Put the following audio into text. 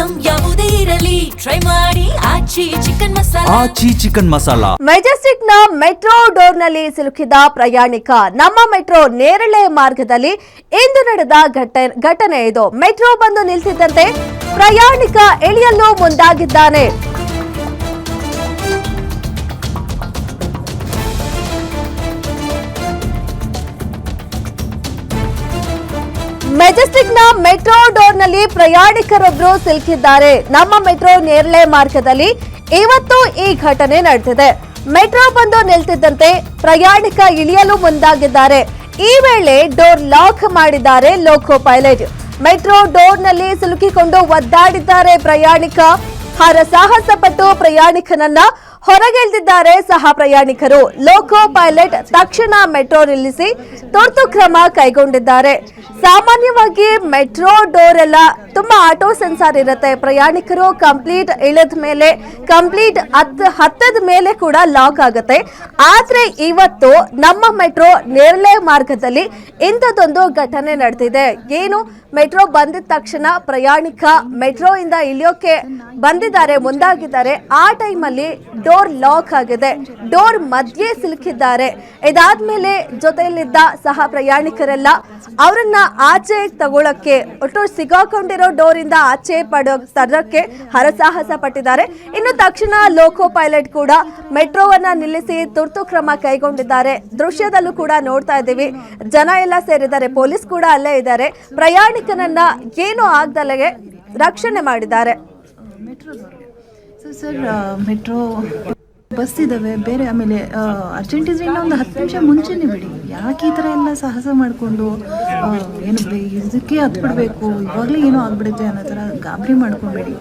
Item ಯಾವುದೇ ಇರಲಿ try ಮಾಡಿ ಆಚಿ ಚಿಕನ್ ಮಸಾಲಾ. ಮೆಜೆಸ್ಟಿಕ್ ನ ಮೆಟ್ರೋ ಡೋರ್ ನಲ್ಲಿ ಸಿಲುಕಿದ ಪ್ರಯಾಣಿಕ. ನಮ್ಮ ಮೆಟ್ರೋ ನೇರಳೆ ಮಾರ್ಗದಲ್ಲಿ ಇಂದು ನಡೆದ ಘಟನೆ ಇದು. ಮೆಟ್ರೋ ಬಂದು ನಿಲ್ಸಿದ್ದಂತೆ ಪ್ರಯಾಣಿಕ ಇಳಿಯಲು ಮುಂದಾಗಿದ್ದಾನೆ. ಮೆಜೆಸ್ಟಿಕ್ ನ ಮೆಟ್ರೋ ಡೋರ್ ನಲ್ಲಿ ಪ್ರಯಾಣಿಕರೊಬ್ಬರು ಸಿಲುಕಿದ್ದಾರೆ. ನಮ್ಮ ಮೆಟ್ರೋ ನೇರಳೆ ಮಾರ್ಗದಲ್ಲಿ ಇವತ್ತು ಈ ಘಟನೆ ನಡೆದಿದೆ. ಮೆಟ್ರೋ ಬಂದು ನಿಲ್ತಿದ್ದಂತೆ ಪ್ರಯಾಣಿಕ ಇಳಿಯಲು ಮುಂದಾಗಿದ್ದಾರೆ. ಈ ವೇಳೆ ಡೋರ್ ಲಾಕ್ ಮಾಡಿದ್ದಾರೆ ಲೋಕೋ ಪೈಲಟ್. ಮೆಟ್ರೋ ಡೋರ್ ನಲ್ಲಿ ಸಿಲುಕಿಕೊಂಡು ಒದ್ದಾಡಿದ್ದಾರೆ ಪ್ರಯಾಣಿಕ. ಹರಸಾಹಸ ಪಟ್ಟು ಪ್ರಯಾಣಿಕನನ್ನ ಹೊರಗೆಳೆದಿದ್ದಾರೆ ಸಹ ಪ್ರಯಾಣಿಕರು. ಲೋಕೋ ಪೈಲಟ್ ತಕ್ಷಣ ಮೆಟ್ರೋ ನಿಲ್ಲಿಸಿ ತುರ್ತು ಕ್ರಮ ಕೈಗೊಂಡಿದ್ದಾರೆ. ಸಾಮಾನ್ಯವಾಗಿ ಮೆಟ್ರೋ ಡೋರ್ ಎಲ್ಲ ತುಂಬಾ ಆಟೋ ಸೆನ್ಸಾರ್ ಇರುತ್ತೆ. ಪ್ರಯಾಣಿಕರು ಕಂಪ್ಲೀಟ್ ಇಳಿದ ಮೇಲೆ ಹತ್ತದ ಮೇಲೆ ಕೂಡ ಲಾಕ್ ಆಗುತ್ತೆ. ಆದ್ರೆ ಇವತ್ತು ನಮ್ಮ ಮೆಟ್ರೋ ನೇರಳೆ ಮಾರ್ಗದಲ್ಲಿ ಇಂಥದ್ದೊಂದು ಘಟನೆ ನಡೆದಿದೆ. ಏನು, ಮೆಟ್ರೋ ಬಂದಿದ ತಕ್ಷಣ ಪ್ರಯಾಣಿಕ ಮೆಟ್ರೋ ಇಂದ ಇಳಿಯೋಕೆ ಮುಂದಾಗಿದ್ದಾರೆ. ಆ ಟೈಮಲ್ಲಿ ಡೋರ್ ಲಾಕ್ ಆಗಿದೆ. ಡೋರ್ ಮಧ್ಯೆ ಸಿಲುಕಿದ್ದಾರೆ. ಇದಾದ್ಮೇಲೆ ಜೊತೆಯಲ್ಲಿದ್ದ ಸಹ ಪ್ರಯಾಣಿಕರೆಲ್ಲ ಅವರನ್ನ ಆಚೆ ತಗೊಳಕ್ಕೆ ಒಟ್ಟು ಸಿಗಾಕೊಂಡಿರೋ ಡೋರ್ ಇಂದ ಆಚೆ ತರಕ್ಕೆ ಹರಸಾಹಸ ಪಟ್ಟಿದ್ದಾರೆ. ಇನ್ನು ತಕ್ಷಣ ಲೋಕೋ ಪೈಲಟ್ ಕೂಡ ಮೆಟ್ರೋವನ್ನ ನಿಲ್ಲಿಸಿ ತುರ್ತು ಕ್ರಮ ಕೈಗೊಂಡಿದ್ದಾರೆ. ದೃಶ್ಯದಲ್ಲೂ ಕೂಡ ನೋಡ್ತಾ ಇದ್ದೀವಿ, ಜನ ಎಲ್ಲ ಸೇರಿದ್ದಾರೆ, ಪೊಲೀಸ್ ಕೂಡ ಅಲ್ಲೇ ಇದ್ದಾರೆ. ಪ್ರಯಾಣಿಕನನ್ನ ಏನು ಆಗ್ದಲೆಗೆ ರಕ್ಷಣೆ ಮಾಡಿದ್ದಾರೆ. ಸರ್, ಮೆಟ್ರೋ ಬಸ್ ಇದಾವೆ ಬೇರೆ, ಆಮೇಲೆ ಅರ್ಜೆಂಟ್ ಇದ್ರೆ ಇನ್ನೂ ಒಂದು 10 ನಿಮಿಷ ಮುಂಚೆನೇ ಬಿಡಿ. ಯಾಕೆ ಈ ಥರ ಎಲ್ಲ ಸಾಹಸ ಮಾಡಿಕೊಂಡು ಏನು ಇದಕ್ಕೆ ಹತ್ಬಿಡ್ಬೇಕು, ಇವಾಗಲೇ ಏನೋ ಆಗ್ಬಿಡುತ್ತೆ ಅನ್ನೋ ಥರ ಗಾಬರಿ ಮಾಡ್ಕೊಬೇಡಿ.